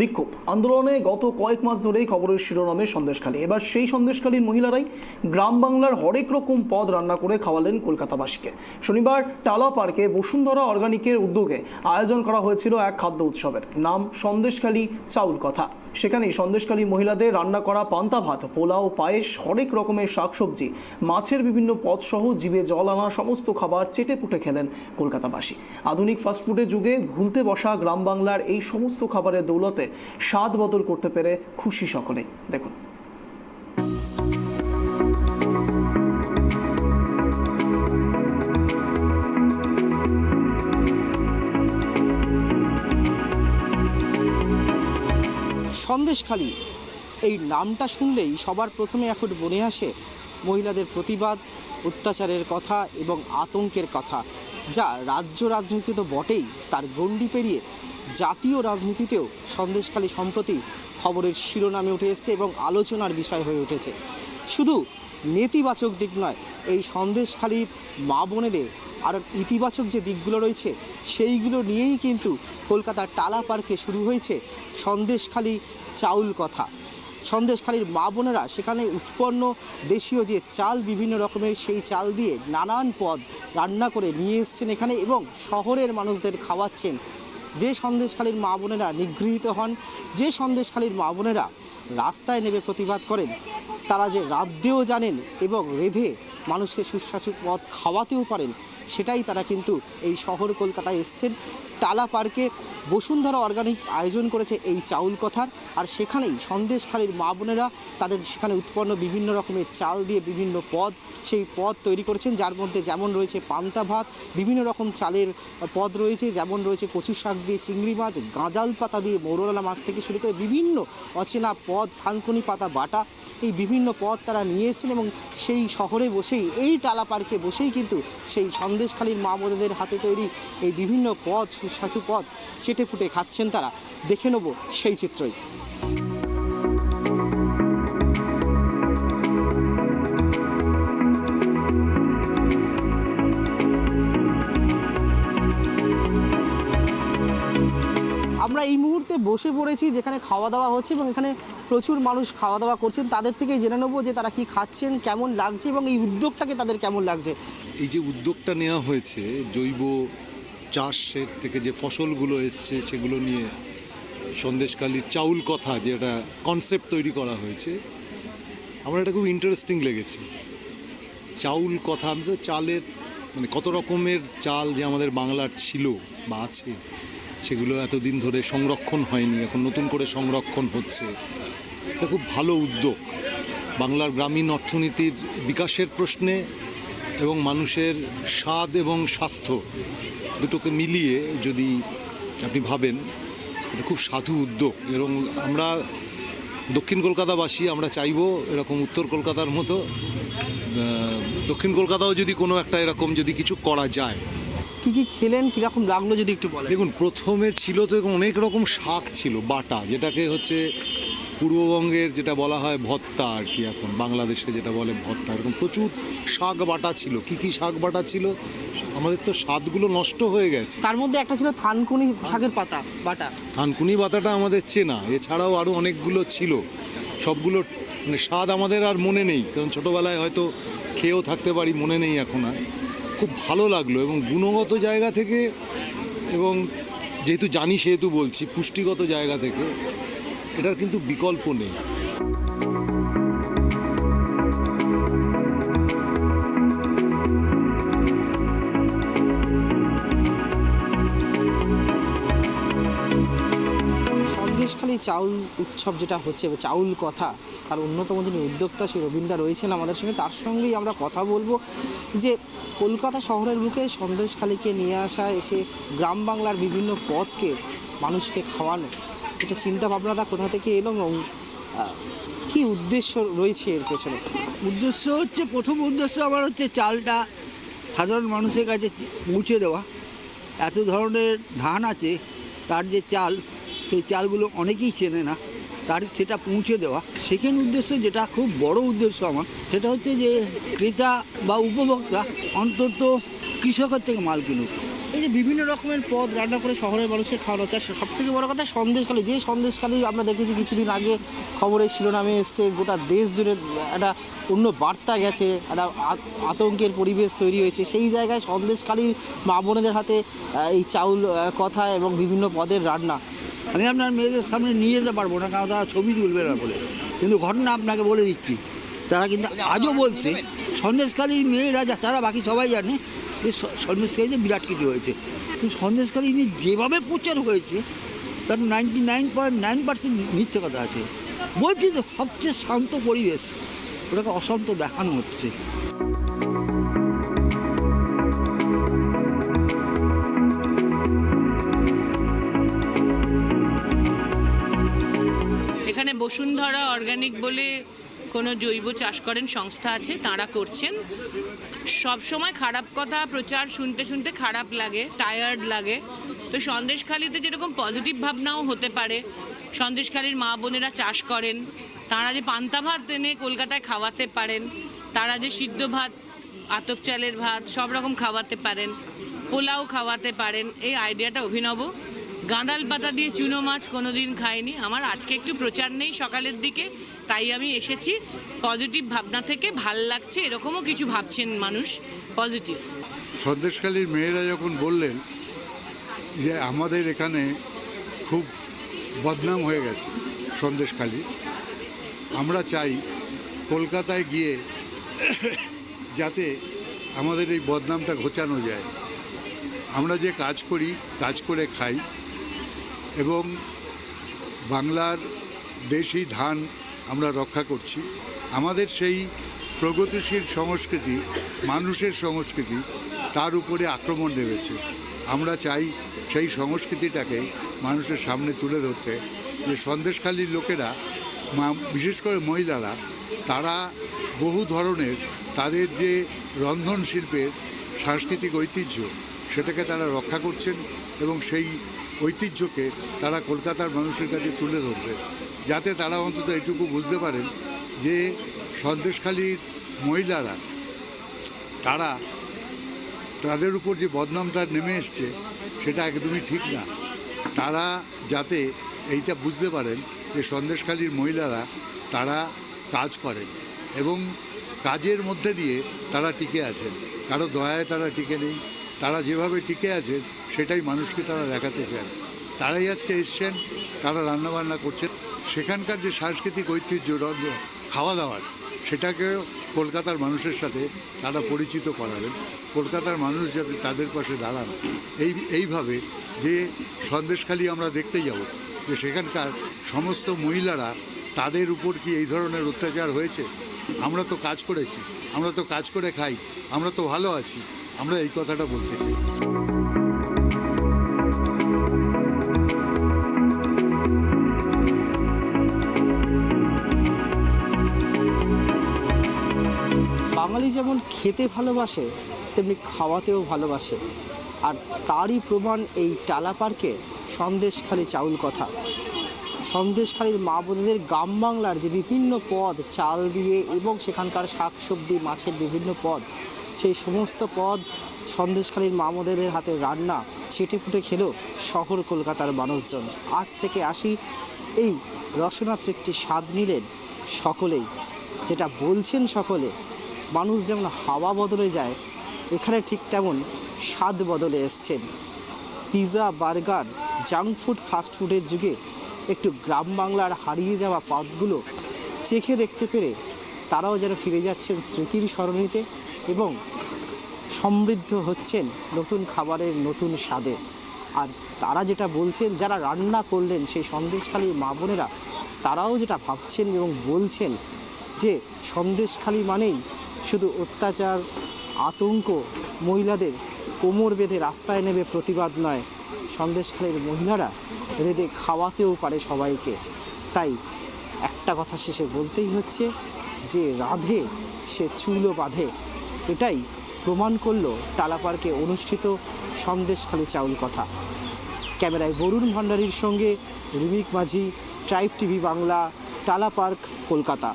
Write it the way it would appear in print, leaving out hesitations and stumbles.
বিক্ষোভ আন্দোলনে গত কয়েক মাস ধরেই খবরের শিরোনামে সন্দেশখালী। এবার সেই সন্দেশখালীর মহিলারাই গ্রাম বাংলার হরেক রকম পদ রান্না করে খাওয়ালেন কলকাতাবাসীকে। শনিবার টালা পার্কে বসুন্ধরা অর্গানিকের উদ্যোগে আয়োজন করা হয়েছিল এক খাদ্য উৎসবের, নাম সন্দেশখালী চাউল কথা। সেখানেই সন্দেশখালীর মহিলাদের রান্না করা পান্তা ভাত, পোলাও, পায়েস, হরেক রকমের শাকসবজি, মাছের বিভিন্ন পদ সহ জিভে জল আনা সমস্ত খাবার চেটে পুটে খেলেন কলকাতাবাসী। আধুনিক ফাস্টফুডের যুগে ভুলতে বসা গ্রাম বাংলার এই সমস্ত খাবারের দৌলতে স্বাদ বদল করতে পেরে খুশি সকলে। দেখুন। সন্দেশখালী এই নামটা শুনলেই সবার প্রথমে এখন মনে আসে মহিলাদের প্রতিবাদ, অত্যাচারের কথা এবং আতঙ্কের কথা, যা রাজ্য রাজনীতি তো বটেই, তার গণ্ডি পেরিয়ে জাতীয় রাজনীতিতেও সন্দেশখালী সম্প্রতি খবরের শিরোনামে উঠে এসেছে এবং আলোচনার বিষয় হয়ে উঠেছে। শুধু নেতিবাচক দিক নয়, এই সন্দেশখালীর মা বোনেদের আর ইতিবাচক যে দিকগুলো রয়েছে সেইগুলো নিয়েই কিন্তু কলকাতার টালা পার্কে শুরু হয়েছে সন্দেশখালী চাউল কথা। সন্দেশখালীর মা বোনেরা সেখানে উৎপন্ন দেশীয় যে চাল, বিভিন্ন রকমের সেই চাল দিয়ে নানান পদ রান্না করে নিয়ে এসছেন এখানে এবং শহরের মানুষদের খাওয়াচ্ছেন। যে সন্দেশখালীর মা বোনেরা নিগৃহীত হন, যে সন্দেশখালীর মা বোনেরা রাস্তায় নেমে প্রতিবাদ করেন, তারা যে রাঁধতেও জানেন এবং রেঁধে মানুষকে সুস্বাদু পদ খাওয়াতেও পারেন, সেটাই তারা কিন্তু এই শহর কলকাতায় এসছেন। টালা পার্কে বসুন্ধরা অর্গানিক আয়োজন করেছে এই চাউল কথার, আর সেখানেই সন্দেশখালীর মা বোনেরা তাদের সেখানে উৎপন্ন বিভিন্ন রকমের চাল দিয়ে বিভিন্ন পদ, সেই পদ তৈরি করেছেন, যার মধ্যে যেমন রয়েছে পান্তা ভাত, বিভিন্ন রকম চালের পদ রয়েছে, যেমন রয়েছে কচু শাক দিয়ে চিংড়ি মাছ, গাঁজাল পাতা দিয়ে মৌরলা মাছ থেকে শুরু করে বিভিন্ন অচেনা পদ, থানকুনি পাতা বাটা, এই বিভিন্ন পদ তারা নিয়ে এসেছেন এবং সেই শহরে বসেই, এই টালা পার্কে বসেই কিন্তু সেই সন্দেশখালীর মা বোনেদের হাতে তৈরি এই বিভিন্ন পদ, সুস্বাদু পদ চেটে ফুটে খাচ্ছেন তারা। দেখে নেব সেই চিত্রই। আমরা এই মুহূর্তে বসে পড়েছি যেখানে খাওয়া দাওয়া হচ্ছে এবং এখানে প্রচুর মানুষ খাওয়া দাওয়া করছেন। তাদের থেকে জেনে নেবো যে তারা কি খাচ্ছেন, কেমন লাগছে এবং এই উদ্যোগটাকে তাদের কেমন লাগছে। এই যে উদ্যোগটা নেওয়া হয়েছে, জৈব চাষের থেকে যে ফসলগুলো এসছে সেগুলো নিয়ে সন্দেশখালীর চাউল কথা, যে একটা কনসেপ্ট তৈরি করা হয়েছে, আমার এটা খুব ইন্টারেস্টিং লেগেছে। চাউল কথা, আমি তো চালের মানে কত রকমের চাল যে আমাদের বাংলার ছিল বা আছে, সেগুলো এতদিন ধরে সংরক্ষণ হয়নি, এখন নতুন করে সংরক্ষণ হচ্ছে। এটা খুব ভালো উদ্যোগ বাংলার গ্রামীণ অর্থনীতির বিকাশের প্রশ্নে এবং মানুষের স্বাদ এবং স্বাস্থ্য দুটোকে মিলিয়ে যদি আপনি ভাবেন, এটা খুব সাধু উদ্যোগ। এবং আমরা দক্ষিণ কলকাতাবাসী, আমরা চাইবো এরকম উত্তর কলকাতার মতো দক্ষিণ কলকাতাও যদি কোনো একটা এরকম যদি কিছু করা যায়। কি কি খেলেন, কীরকম লাগলো যদি একটু বলেন। দেখুন, প্রথমে ছিল তো অনেক রকম শাক ছিল বাটা, যেটাকে হচ্ছে পূর্ববঙ্গের যেটা বলা হয় ভর্তা আর কি, এখন বাংলাদেশে যেটা বলে ভর্তা, এরকম প্রচুর শাক বাটা ছিল। কি কি শাক বাটা ছিল, আমাদের তো স্বাদগুলো নষ্ট হয়ে গেছে। তার মধ্যে একটা ছিল থানকুনি শাকের পাতা বাটা। থানকুনি পাতাটা আমাদের চেনা, এছাড়াও আরও অনেকগুলো ছিল। সবগুলো মানে স্বাদ আমাদের আর মনে নেই, কারণ ছোটোবেলায় হয়তো খেয়েও থাকতে পারি, মনে নেই এখন আর। খুব ভালো লাগলো এবং গুণগত জায়গা থেকে, এবং যেহেতু জানি সেহেতু বলছি, পুষ্টিগত জায়গা থেকে এটার কিন্তু বিকল্প নেই। সন্দেশখালী চাউল উৎসব যেটা হচ্ছে, চাউল কথা, তার অন্যতম যিনি উদ্যোক্তা শ্রী রবীন্দ্র রয়েছেন আমাদের সঙ্গে, তার সঙ্গেই আমরা কথা বলবো যে কলকাতা শহরের বুকে সন্দেশখালীকে নিয়ে আসা, এসে গ্রাম বাংলার বিভিন্ন পদকে মানুষকে খাওয়ানো, এটা চিন্তা ভাবনাটা কোথা থেকে এলো এবং কী উদ্দেশ্য রয়েছে এর পেছনে। উদ্দেশ্য হচ্ছে, প্রথম উদ্দেশ্য আমার হচ্ছে চালটা সাধারণ মানুষের কাছে পৌঁছে দেওয়া। এত ধরনের ধান আছে, তার যে চাল, সেই চালগুলো অনেকেই চেনে না, তার সেটা পৌঁছে দেওয়া। সেকেন্ড উদ্দেশ্য, যেটা খুব বড় উদ্দেশ্য আমার, সেটা হচ্ছে যে ক্রেতা বা উপভোক্তা অন্তত কৃষকের থেকে মাল কিনুক। এই যে বিভিন্ন রকমের পদ রান্না করে শহরের মানুষের খাওয়ানো হচ্ছে, সব থেকে বড় কথা সন্দেশখালি, যে সন্দেশখালি আমরা দেখেছি কিছুদিন আগে খবরের শিরোনামে এসছে, গোটা দেশ জুড়ে একটা অন্য বার্তা গেছে, একটা আতঙ্কের পরিবেশ তৈরি হয়েছে। সেই জায়গায় সন্দেশখালির মা বোনেদের হাতে এই চাউল কথা এবং বিভিন্ন পদের রান্না। আমি আপনার মেয়েদের সামনে নিয়ে যেতে পারবো না, কারণ তারা ছবি তুলবে না বলে, কিন্তু ঘটনা আপনাকে বলে দিচ্ছি। তারা কিন্তু আজও বলছে সন্দেশকারীর মেয়েরা যা, তারা বাকি সবাই জানে যে সন্দেশকারীতে বিরাট কিছু হয়েছে, কিন্তু সন্দেশকারী নিয়ে যেভাবে প্রচার হয়েছে তার 99.9% মিথ্যে কথা আছে। বলছি তো সবচেয়ে শান্ত পরিবেশ, ওটাকে অশান্ত দেখানো হচ্ছে। এখানে বসুন্ধরা অর্গানিক বলে কোনো জৈব চাষ করেন সংস্থা আছে, তাঁরা করছেন। সব সময় খারাপ কথা প্রচার শুনতে শুনতে খারাপ লাগে, টায়ার্ড লাগে। তো সন্দেশখালিতে যেরকম পজিটিভ ভাবনাও হতে পারে, সন্দেশখালির মা বোনেরা চাষ করেন, তাঁরা যে পান্তা ভাত এনে কলকাতায় খাওয়াতে পারেন, তারা যে সিদ্ধ ভাত, আতপ চালের ভাত সব রকম খাওয়াতে পারেন, পোলাও খাওয়াতে পারেন, এই আইডিয়াটা অভিনব। গাঁদাল পাতা দিয়ে চুনো মাছ কোনোদিন খাইনি। আমার আজকে একটু প্রচার নেই সকালের দিকে, তাই আমি এসেছি পজিটিভ ভাবনা থেকে। ভাল লাগছে, এরকমও কিছু ভাবছেন মানুষ পজিটিভ। সন্দেশখালীর মেয়েরা যখন বললেন যে আমাদের এখানে খুব বদনাম হয়ে গেছে সন্দেশখালী, আমরা চাই কলকাতায় গিয়ে যাতে আমাদের এই বদনামটা ঘোচানো যায়। আমরা যে কাজ করি, কাজ করে খাই, এবং বাংলার দেশি ধান আমরা রক্ষা করছি। আমাদের সেই প্রগতিশীল সংস্কৃতি, মানুষের সংস্কৃতি, তার উপরে আক্রমণ নেমেছে। আমরা চাই সেই সংস্কৃতিটাকে মানুষের সামনে তুলে ধরতে, যে সন্দেশখালীর লোকেরা, বিশেষ করে মহিলারা, তারা বহু ধরনের তাদের যে রন্ধন শিল্পের সাংস্কৃতিক ঐতিহ্য, সেটাকে তারা রক্ষা করছেন এবং সেই ঐতিহ্যকে তারা কলকাতার মানুষের কাছে তুলে ধরবে, যাতে তারা অন্তত এটুকু বুঝতে পারেন যে সন্দেশখালীর মহিলারা, তারা তাদের উপর যে বদনামটা নেমে এসছে সেটা একদমই ঠিক না। তারা যাতে এইটা বুঝতে পারেন যে সন্দেশখালীর মহিলারা তারা কাজ করেন এবং কাজের মধ্যে দিয়ে তারা টিকে আছেন, কারো দয়ায় তারা টিকে নেই। তারা যেভাবে টিকে আছেন সেটাই মানুষকে তারা দেখাতে চান। তারাই আজকে এসছেন, তারা রান্নাবান্না করছেন। সেখানকার যে সাংস্কৃতিক ঐতিহ্য, খাওয়া দাওয়ার, সেটাকেও কলকাতার মানুষের সাথে তারা পরিচিত করাবেন। কলকাতার মানুষ যাতে তাদের পাশে দাঁড়ান, এইভাবে যে সন্দেশখালী আমরা দেখতে যাব যে সেখানকার সমস্ত মহিলারা, তাদের উপর কি এই ধরনের অত্যাচার হয়েছে। আমরা তো কাজ করেছি, আমরা তো কাজ করে খাই, আমরা তো ভালো আছি, আমরা এই কথাটা বলতে চাই। বাঙালি যেমন খেতে ভালোবাসে তেমনি খাওয়াতেও ভালোবাসে, আর তারই প্রমাণ এই টালা পার্কে সন্দেশখালি চাউল কথা। সন্দেশখালির মা বোনেদের গ্রাম বাংলার যে বিভিন্ন পদ চাল দিয়ে এবং সেখানকার শাকসবজি, মাছের বিভিন্ন পদ, সেই সমস্ত পদ সন্দেশখালির মা বোনেদের হাতে রান্না ছেটে ফুটে খেলেও শহর কলকাতার মানুষজন 8 থেকে 80 এই রসনা তৃপ্তি স্বাদ নিলেন সকলেই। যেটা বলছেন সকলে, মানুষ যেমন হাওয়া বদলে যায়, এখানে ঠিক তেমন স্বাদ বদলে এসছেন। পিৎজা, বার্গার, জাঙ্ক ফুড, ফাস্টফুডের যুগে একটু গ্রাম বাংলার হারিয়ে যাওয়া পথগুলো চেখে দেখতে পেরে তারাও যেন ফিরে যাচ্ছেন স্মৃতির সরণিতে এবং সমৃদ্ধ হচ্ছেন নতুন খাবারের নতুন স্বাদে। আর তারা যেটা বলছেন, যারা রান্না করলেন সেই সন্দেশখালীর মা বোনেরা, তারাও যেটা ভাবছেন এবং বলছেন যে সন্দেশখালী মানেই শুধু অত্যাচার, আতঙ্ক, মহিলাদের কোমর বেঁধে রাস্তায় নেমে প্রতিবাদ নয়, সন্দেশখালীর মহিলারা রেঁধে খাওয়াতেও পারে সবাইকে। তাই একটা কথা শেষে বলতেই হচ্ছে, যে রাঁধে সে চুলও বাঁধে। এটাই প্রমাণ করলো টালা পার্কে অনুষ্ঠিত সন্দেশখালী চাউল কথা। ক্যামেরায় বরুণ ভান্ডারীর সঙ্গে রিমিক মাঝি, ট্রাইব টিভি বাংলা, টালা পার্ক, কলকাতা।